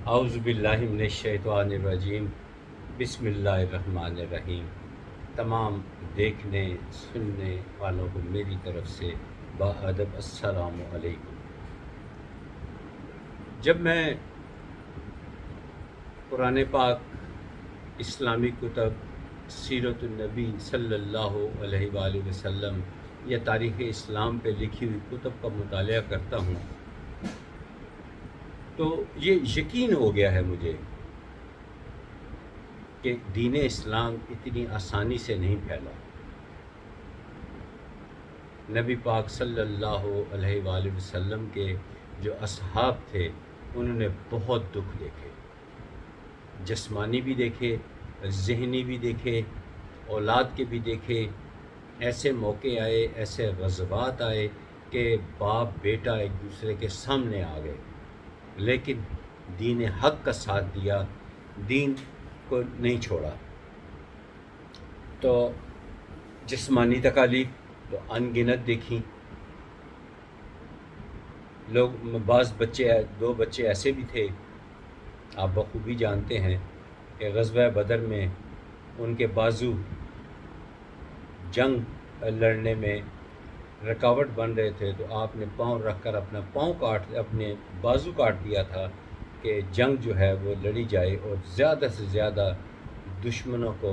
اعوذ باللہ من الشیطان الرجیم، بسم اللہ الرحمن الرحیم۔ تمام دیکھنے سننے والوں کو میری طرف سے باادب السلام علیکم۔ جب میں قرآن پاک، اسلامی کتب، سیرت النبی صلی اللہ علیہ وآلہ وسلم یا تاریخ اسلام پہ لکھی ہوئی کتب کا مطالعہ کرتا ہوں تو یہ یقین ہو گیا ہے مجھے کہ دین اسلام اتنی آسانی سے نہیں پھیلا۔ نبی پاک صلی اللہ علیہ وآلہ وسلم کے جو اصحاب تھے انہوں نے بہت دکھ دیکھے، جسمانی بھی دیکھے، ذہنی بھی دیکھے، اولاد کے بھی دیکھے۔ ایسے موقع آئے، ایسے غزوات آئے کہ باپ بیٹا ایک دوسرے کے سامنے آ گئے، لیکن دین حق کا ساتھ دیا، دین کو نہیں چھوڑا۔ تو جسمانی تکالیف تو ان گنت دیکھیں۔ بعض بچے، دو بچے ایسے بھی تھے، آپ بخوبی جانتے ہیں کہ غزوہ بدر میں ان کے بازو جنگ لڑنے میں رکاوٹ بن رہے تھے، تو آپ نے پاؤں رکھ کر اپنے بازو کاٹ دیا تھا کہ جنگ جو ہے وہ لڑی جائے اور زیادہ سے زیادہ دشمنوں کو،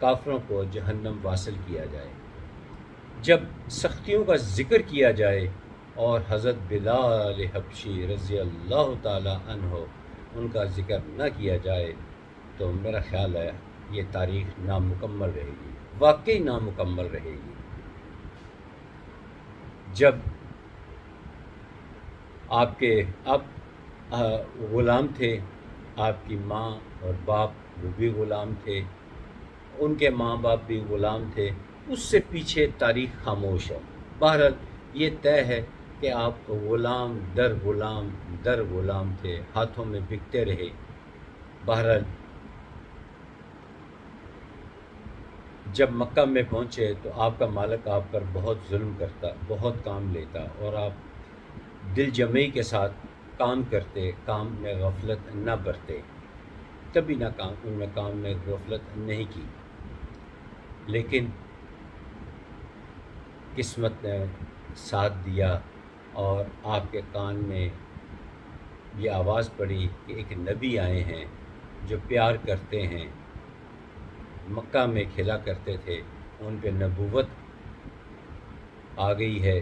کافروں کو جہنم واصل کیا جائے۔ جب سختیوں کا ذکر کیا جائے اور حضرت بلال حبشی رضی اللہ تعالی عنہ ان کا ذکر نہ کیا جائے تو میرا خیال ہے یہ تاریخ نامکمل رہے گی، واقعی نامکمل رہے گی۔ جب آپ غلام تھے، آپ کی ماں اور باپ وہ بھی غلام تھے، ان کے ماں باپ بھی غلام تھے، اس سے پیچھے تاریخ خاموش ہے۔ بہرحال یہ طے ہے کہ آپ غلام در غلام در غلام تھے، ہاتھوں میں بکتے رہے۔ بہرحال جب مکہ میں پہنچے تو آپ کا مالک آپ پر بہت ظلم کرتا، بہت کام لیتا، اور آپ دل جمعی کے ساتھ کام کرتے، کام میں غفلت نہ برتے، کبھی نہ کام میں غفلت نہیں کی۔ لیکن قسمت نے ساتھ دیا اور آپ کے کان میں یہ آواز پڑی کہ ایک نبی آئے ہیں جو پیار کرتے ہیں، مکہ میں کھلا کرتے تھے، ان پہ نبوت آ گئی ہے،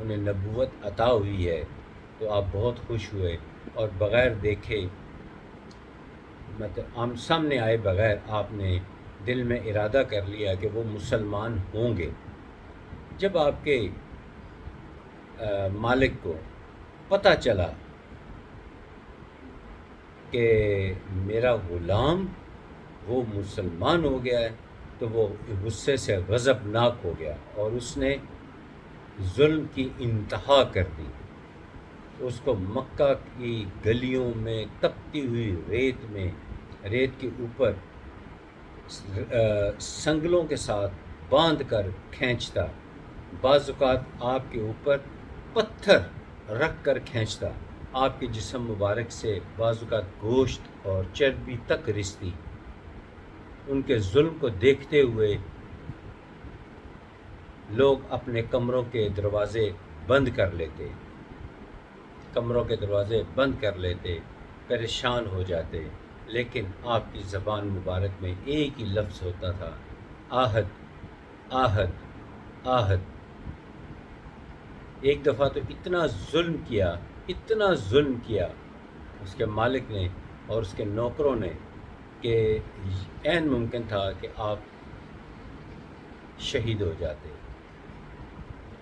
انہیں نبوت عطا ہوئی ہے۔ تو آپ بہت خوش ہوئے اور بغیر دیکھے، مطلب سامنے آئے بغیر آپ نے دل میں ارادہ کر لیا کہ وہ مسلمان ہوں گے۔ جب آپ کے مالک کو پتہ چلا کہ میرا غلام وہ مسلمان ہو گیا ہے تو وہ غصے سے غضبناک ہو گیا اور اس نے ظلم کی انتہا کر دی۔ اس کو مکہ کی گلیوں میں تپتی ہوئی ریت کے اوپر سنگلوں کے ساتھ باندھ کر کھینچتا، بعض اوقات آپ کے اوپر پتھر رکھ کر کھینچتا، آپ کے جسم مبارک سے بعض اوقات گوشت اور چربی تک رستی۔ ان کے ظلم کو دیکھتے ہوئے لوگ اپنے کمروں کے دروازے بند کر لیتے، پریشان ہو جاتے، لیکن آپ کی زبان مبارک میں ایک ہی لفظ ہوتا تھا، آہد آہد آہد۔ ایک دفعہ تو اتنا ظلم کیا اس کے مالک نے اور اس کے نوکروں نے کہ عین ممکن تھا کہ آپ شہید ہو جاتے،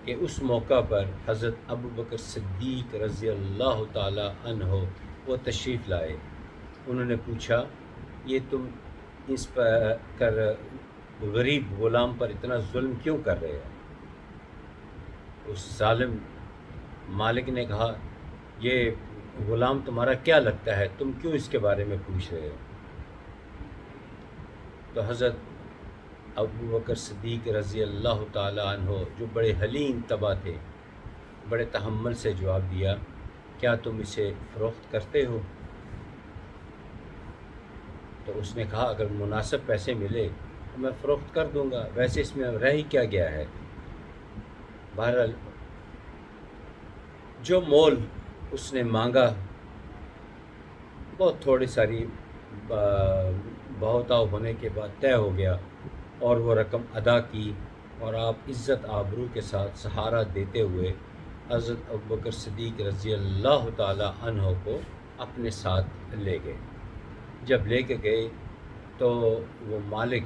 کہ اس موقع پر حضرت ابوبکر صدیق رضی اللہ تعالی عنہ وہ تشریف لائے۔ انہوں نے پوچھا، یہ تم اس پر غریب غلام پر اتنا ظلم کیوں کر رہے ہو؟ اس ظالم مالک نے کہا، یہ غلام تمہارا کیا لگتا ہے، تم کیوں اس کے بارے میں پوچھ رہے ہو؟ تو حضرت ابوبکر صدیق رضی اللہ تعالی عنہ جو بڑے حلیم طبع تھے، بڑے تحمل سے جواب دیا کیا تم اسے فروخت کرتے ہو؟ تو اس نے کہا اگر مناسب پیسے ملے تو میں فروخت کر دوں گا، ویسے اس میں رہ ہی کیا گیا ہے۔ بہرحال جو مول اس نے مانگا بہت تھوڑی ساری بہتاؤ ہونے کے بعد طے ہو گیا اور وہ رقم ادا کی، اور آپ عزت آبرو کے ساتھ سہارا دیتے ہوئے حضرت ابوبکر صدیق رضی اللہ تعالی عنہ کو اپنے ساتھ لے گئے۔ جب لے کے گئے تو وہ مالک،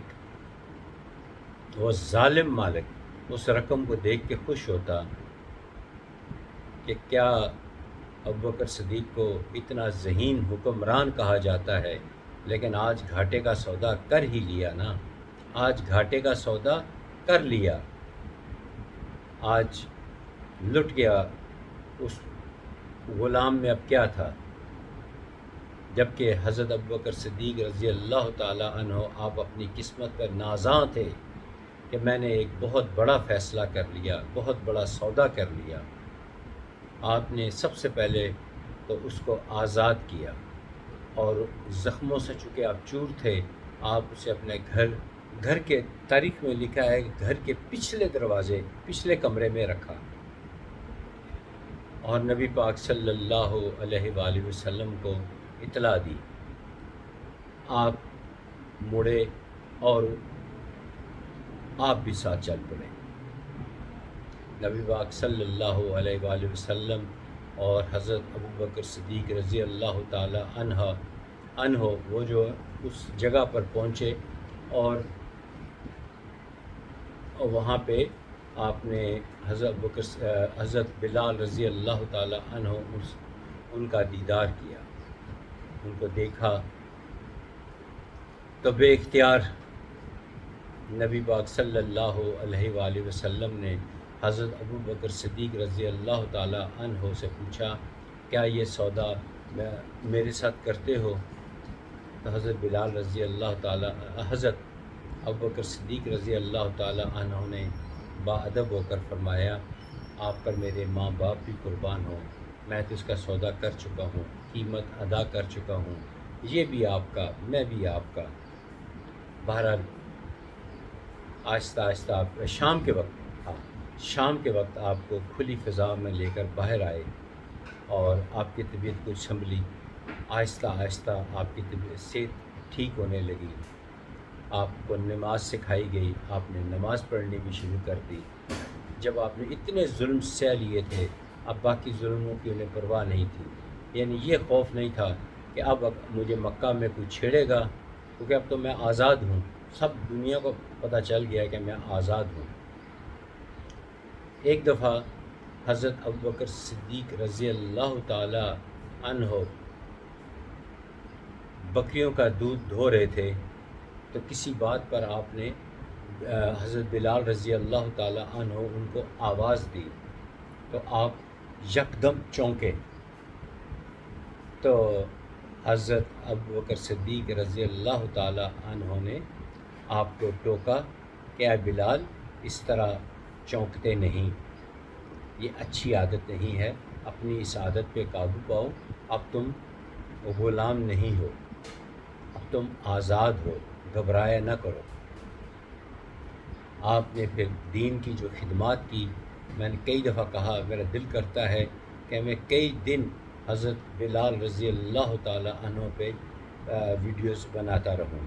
وہ ظالم مالک اس رقم کو دیکھ کے خوش ہوتا کہ کیا ابوبکر صدیق کو اتنا ذہین حکمران کہا جاتا ہے، لیکن آج گھاٹے کا سودا کر ہی لیا نا، آج گھاٹے کا سودا کر لیا، آج لٹ گیا۔ اس غلام میں اب کیا تھا؟ جبکہ حضرت ابوبکر صدیق رضی اللہ تعالی عنہ آپ اپنی قسمت پر نازاں تھے کہ میں نے ایک بہت بڑا فیصلہ کر لیا، بہت بڑا سودا کر لیا۔ آپ نے سب سے پہلے تو اس کو آزاد کیا، اور زخموں سے چونکہ آپ چور تھے، آپ اسے اپنے گھر کے تاریخ میں لکھا ہے کہ گھر کے پچھلے دروازے، پچھلے کمرے میں رکھا، اور نبی پاک صلی اللہ علیہ وآلہ وسلم کو اطلاع دی۔ آپ مڑے اور آپ بھی ساتھ چل پڑے۔ نبی پاک صلی اللہ علیہ وآلہ وسلم اور حضرت ابوبکر صدیق رضی اللہ تعالی عنہ وہ جو اس جگہ پر پہنچے، اور وہاں پہ آپ نے حضرت بلال رضی اللہ تعالی عنہ ان کا دیدار کیا، ان کو دیکھا تو بے اختیار نبی پاک صلی اللہ علیہ وآلہ وسلم نے حضرت ابوبکر صدیق رضی اللہ تعالی عنہ سے پوچھا کیا یہ سودا میرے ساتھ کرتے ہو؟ تو حضرت بلال رضی اللہ تعالی حضرت ابوبکر صدیق رضی اللہ تعالی عنہ نے باادب ہو کر فرمایا آپ پر میرے ماں باپ بھی قربان ہوں، میں تو اس کا سودا کر چکا ہوں، قیمت ادا کر چکا ہوں، یہ بھی آپ کا، میں بھی آپ کا۔ بہرحال آہستہ آہستہ آپ شام کے وقت آپ کو کھلی فضا میں لے کر باہر آئے، اور آپ کی طبیعت کچھ سنبھلی، آہستہ آہستہ آپ کی طبیعت صحت ٹھیک ہونے لگی، آپ کو نماز سکھائی گئی، آپ نے نماز پڑھنی بھی شروع کر دی۔ جب آپ نے اتنے ظلم سہ لیے تھے، اب باقی ظلموں کی انہیں پرواہ نہیں تھی، یعنی یہ خوف نہیں تھا کہ اب مجھے مکہ میں کوئی چھیڑے گا، کیونکہ اب تو میں آزاد ہوں، سب دنیا کو پتہ چل گیا کہ میں آزاد ہوں۔ ایک دفعہ حضرت ابوبکر صدیق رضی اللہ تعالی عنہ بکریوں کا دودھ دھو رہے تھے، تو کسی بات پر آپ نے حضرت بلال رضی اللہ تعالی عنہ ان کو آواز دی، تو آپ یکدم چونکے، تو حضرت ابوبکر صدیق رضی اللہ تعالی عنہ نے آپ کو ٹوکا کہ اے بلال اس طرح چونکتے نہیں، یہ اچھی عادت نہیں ہے، اپنی اس عادت پہ قابو پاؤ، اب تم غلام نہیں ہو، اب تم آزاد ہو، گھبرایا نہ کرو۔ آپ نے پھر دین کی جو خدمات کی، میں نے کئی دفعہ کہا میرا دل کرتا ہے کہ میں کئی دن حضرت بلال رضی اللہ تعالی عنہ پہ ویڈیوز بناتا رہوں۔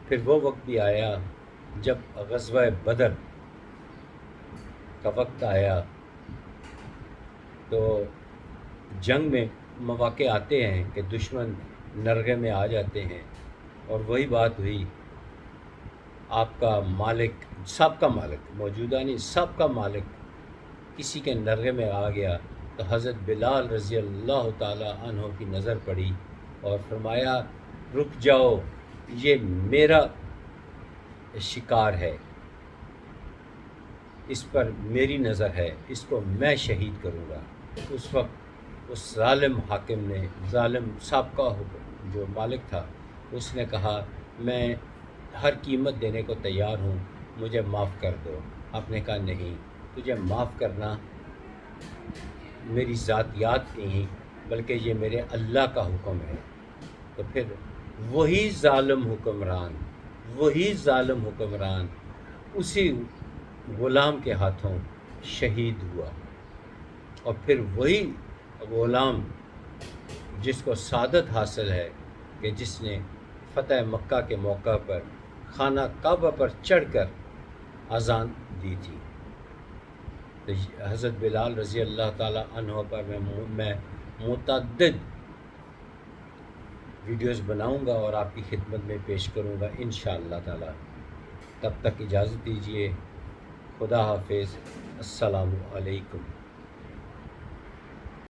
پھر وہ وقت بھی آیا جب غزوہ بدر کا وقت آیا، تو جنگ میں مواقع آتے ہیں کہ دشمن نرغے میں آ جاتے ہیں، اور وہی بات ہوئی، آپ کا مالک، سب کا مالک، موجودہ نہیں، سب کا مالک کسی کے نرغے میں آ گیا، تو حضرت بلال رضی اللہ تعالی عنہ کی نظر پڑی اور فرمایا رک جاؤ، یہ میرا شکار ہے، اس پر میری نظر ہے، اس کو میں شہید کروں گا۔ اس وقت اس ظالم حاکم نے، ظالم سابقہ جو مالک تھا، اس نے کہا میں ہر قیمت دینے کو تیار ہوں، مجھے معاف کر دو۔ آپ نے کہا نہیں، تجھے معاف کرنا میری ذاتیات نہیں بلکہ یہ میرے اللہ کا حکم ہے، تو پھر وہی ظالم حکمران اسی غلام کے ہاتھوں شہید ہوا، اور پھر وہی غلام جس کو سعادت حاصل ہے کہ جس نے فتح مکہ کے موقع پر خانہ کعبہ پر چڑھ کر اذان دی تھی۔ تو حضرت بلال رضی اللہ تعالیٰ عنہ پر میں متعدد ویڈیوز بناؤں گا اور آپ کی خدمت میں پیش کروں گا انشاءاللہ تعالیٰ۔ تب تک اجازت دیجیے، خدا حافظ، السلام علیکم۔